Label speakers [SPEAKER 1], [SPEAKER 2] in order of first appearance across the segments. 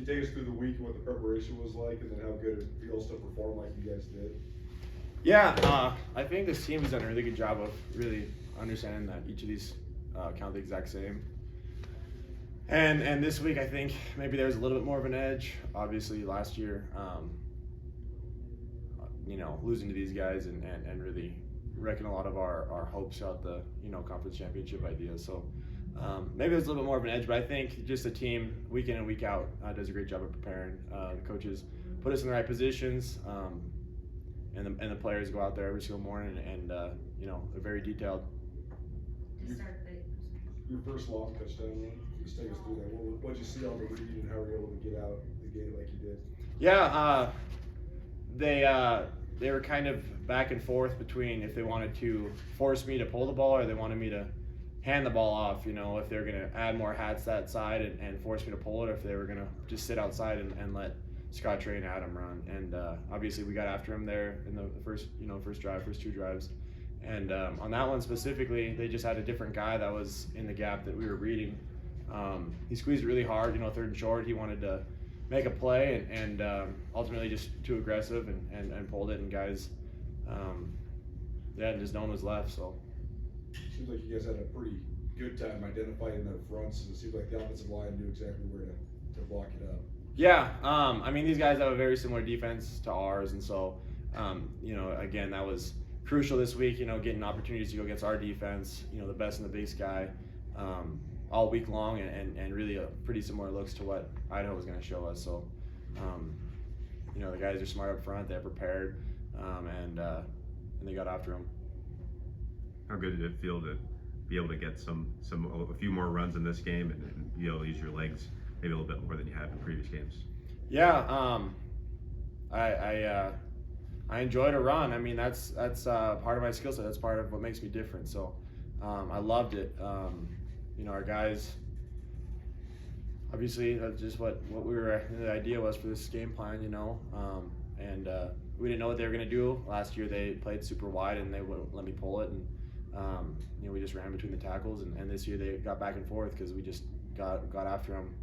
[SPEAKER 1] take us through the week and what the preparation was like, and then how good it feels to perform like you guys did?
[SPEAKER 2] Yeah, I think this team has done a really good job of really understanding that each of these count the exact same. And this week, I think maybe there's a little bit more of an edge. Obviously, last year, losing to these guys and really wrecking a lot of our hopes out the conference championship idea. So maybe there's a little bit more of an edge, but I think just the team week in and week out does a great job of preparing. The coaches put us in the right positions, and the players go out there every single morning and they're very detailed.
[SPEAKER 1] Your first long touchdown run, just take us through that. What did you see on the read and how were you able to get out the gate like you did?
[SPEAKER 2] Yeah, they were kind of back and forth between if they wanted to force me to pull the ball or they wanted me to hand the ball off, if they were going to add more hats that side and force me to pull it, or if they were going to just sit outside and let Scott Trey and Adam run. And obviously we got after him there in the first two drives. And on that one specifically, they just had a different guy that was in the gap that we were reading. He squeezed really hard, third and short. He wanted to make a play and ultimately just too aggressive and pulled it. And guys, just no one was left. So
[SPEAKER 1] seems like you guys had a pretty good time identifying their fronts. It seems like the offensive line knew exactly where to block it up.
[SPEAKER 2] Yeah, these guys have a very similar defense to ours, and so again, that was crucial this week, getting opportunities to go against our defense, the best in the Big Sky, all week long, and really a pretty similar looks to what Idaho was going to show us. So, the guys are smart up front, they're prepared, and they got after them.
[SPEAKER 3] How good did it feel to be able to get a few more runs in this game and be able to use your legs maybe a little bit more than you have in previous games?
[SPEAKER 2] Yeah, I enjoy to run. That's part of my skill set. That's part of what makes me different. So I loved it. Our guys, obviously, that's just what the idea was for this game plan, and we didn't know what they were going to do. Last year they played super wide and they wouldn't let me pull it, and we just ran between the tackles, and this year they got back and forth because we just got after them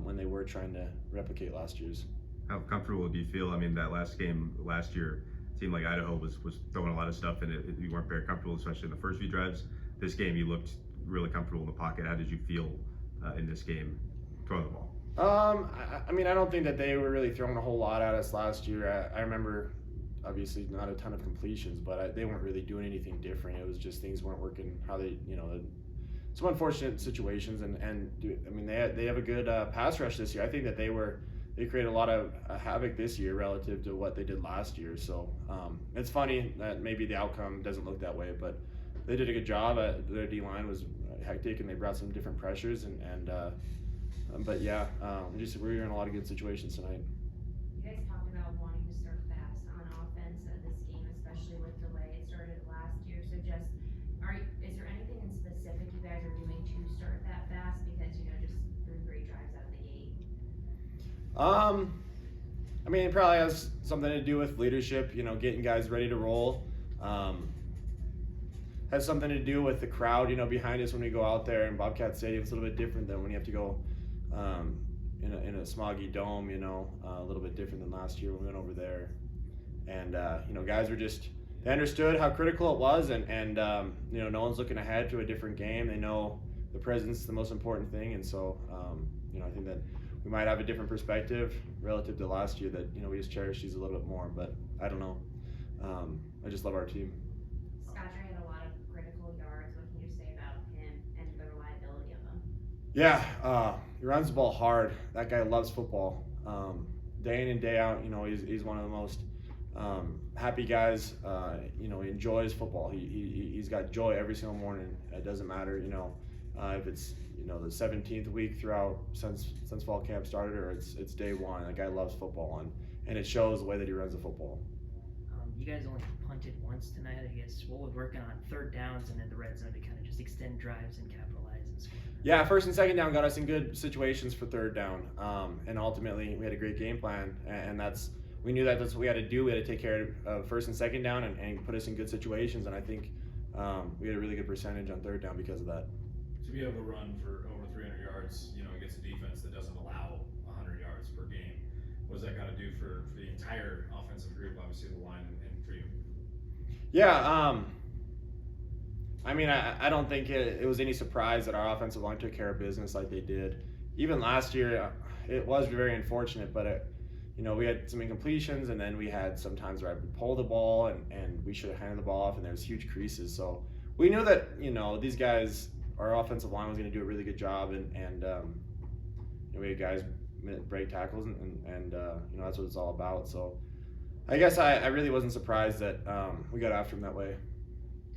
[SPEAKER 2] when they were trying to replicate last year's.
[SPEAKER 3] How comfortable do you feel? That last game last year seemed like Idaho was throwing a lot of stuff, and you weren't very comfortable, especially in the first few drives. This game, you looked really comfortable in the pocket. How did you feel in this game throwing the ball?
[SPEAKER 2] I don't think that they were really throwing a whole lot at us last year. I remember, obviously, not a ton of completions, but they weren't really doing anything different. It was just things weren't working how they, some unfortunate situations, and they have a good pass rush this year. I think that they created a lot of havoc this year relative to what they did last year. So it's funny that maybe the outcome doesn't look that way, but they did a good job. Their D-line was hectic, and they brought some different pressures. But yeah, we were in a lot of good situations tonight.
[SPEAKER 4] You guys talked about wanting to start fast on offense at this game, especially with the way it started last year. So is there anything in specific you guys are doing to start that fast? Because just 3 great drives out of the gate.
[SPEAKER 2] It probably has something to do with leadership, getting guys ready to roll. Has something to do with the crowd, behind us when we go out there in Bobcat Stadium. It's a little bit different than when you have to go in a smoggy dome, a little bit different than last year when we went over there. And, guys were they understood how critical it was, and no one's looking ahead to a different game. They know the presence is the most important thing, and so, I think that we might have a different perspective relative to last year that, we just cherish these a little bit more, but I don't know. I just love our team.
[SPEAKER 4] Scott Trey had a lot of critical yards. What can you say about him and the reliability of him?
[SPEAKER 2] Yeah, he runs the ball hard. That guy loves football. Day in and day out, he's one of the most happy guys. He enjoys football. He's got joy every single morning. It doesn't matter, if it's the 17th week throughout since fall camp started, or it's day one. That guy loves football, and it shows the way that he runs the football.
[SPEAKER 5] You guys only punted once tonight, I guess. What was working on third downs and then the red zone to kind of just extend drives and capitalize and score?
[SPEAKER 2] Yeah, first and second down got us in good situations for third down, and ultimately we had a great game plan, and we knew that that's what we had to do. We had to take care of first and second down and put us in good situations, and I think we had a really good percentage on third down because of that.
[SPEAKER 6] To be able to run for over 300 yards, against a defense that doesn't allow 100 yards do for the entire offensive group, obviously the line and for you.
[SPEAKER 2] Yeah, I mean, I don't think it was any surprise that our offensive line took care of business like they did. Even last year, it was very unfortunate, but we had some incompletions, and then we had some times where I would pull the ball, and we should have handed the ball off, and there was huge creases. So we knew that, these guys, our offensive line was going to do a really good job, and we had guys break tackles, and that's what it's all about. So I guess I really wasn't surprised that we got after them that way.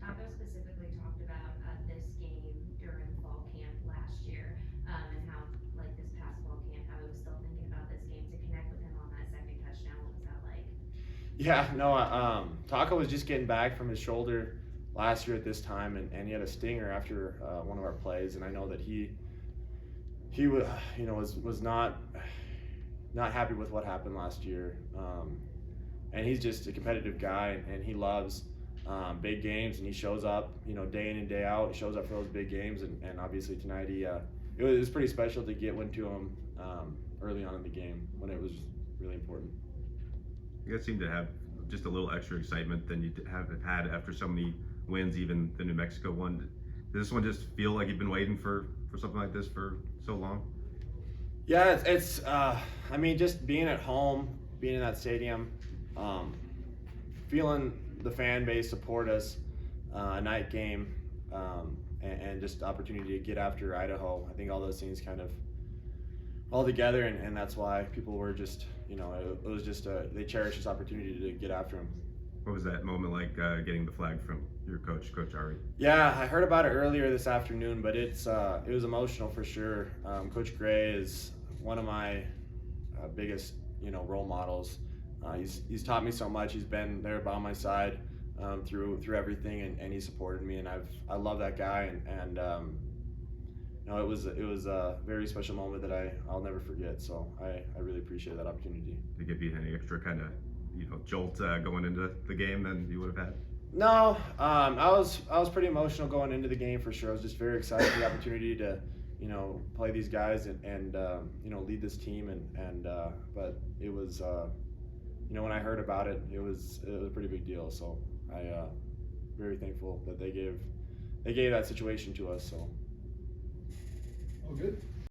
[SPEAKER 4] Taco specifically talked about this game during fall camp last year, and how, like this past fall camp, how he was still thinking about this game to connect with him on that second touchdown. What was that like?
[SPEAKER 2] Yeah, no, Taco was just getting back from his shoulder last year at this time, and he had a stinger after one of our plays, and I know that he was not happy with what happened last year, and he's just a competitive guy, and he loves big games, and he shows up, day in and day out. He shows up for those big games, and obviously tonight it was pretty special to get one to him early on in the game when it was really important.
[SPEAKER 3] You guys seem to have just a little extra excitement than you have had after so many wins, even the New Mexico one. Does this one just feel like you've been waiting for something like this for so long?
[SPEAKER 2] Yeah, it's I mean, just being at home, being in that stadium, feeling the fan base support us, a night game, and just the opportunity to get after Idaho. I think all those things kind of all together, and that's why people were just, it was just they cherished this opportunity to get after him.
[SPEAKER 3] What was that moment like, getting the flag from your coach Ari?
[SPEAKER 2] Yeah, I heard about it earlier this afternoon, but it was emotional for sure. Coach Gray is one of my biggest role models. He's taught me so much. He's been there by my side through everything, and he supported me, and I love that guy, and it was a very special moment that I'll never forget. So I really appreciate that opportunity.
[SPEAKER 3] Did it give you any extra kind of jolt going into the game than you would have had?
[SPEAKER 2] No, I was pretty emotional going into the game for sure. I was just very excited for the opportunity to play these guys and lead this team, but it was when I heard about it, it was a pretty big deal. So I very thankful that they gave that situation to us. So.
[SPEAKER 1] Oh, good.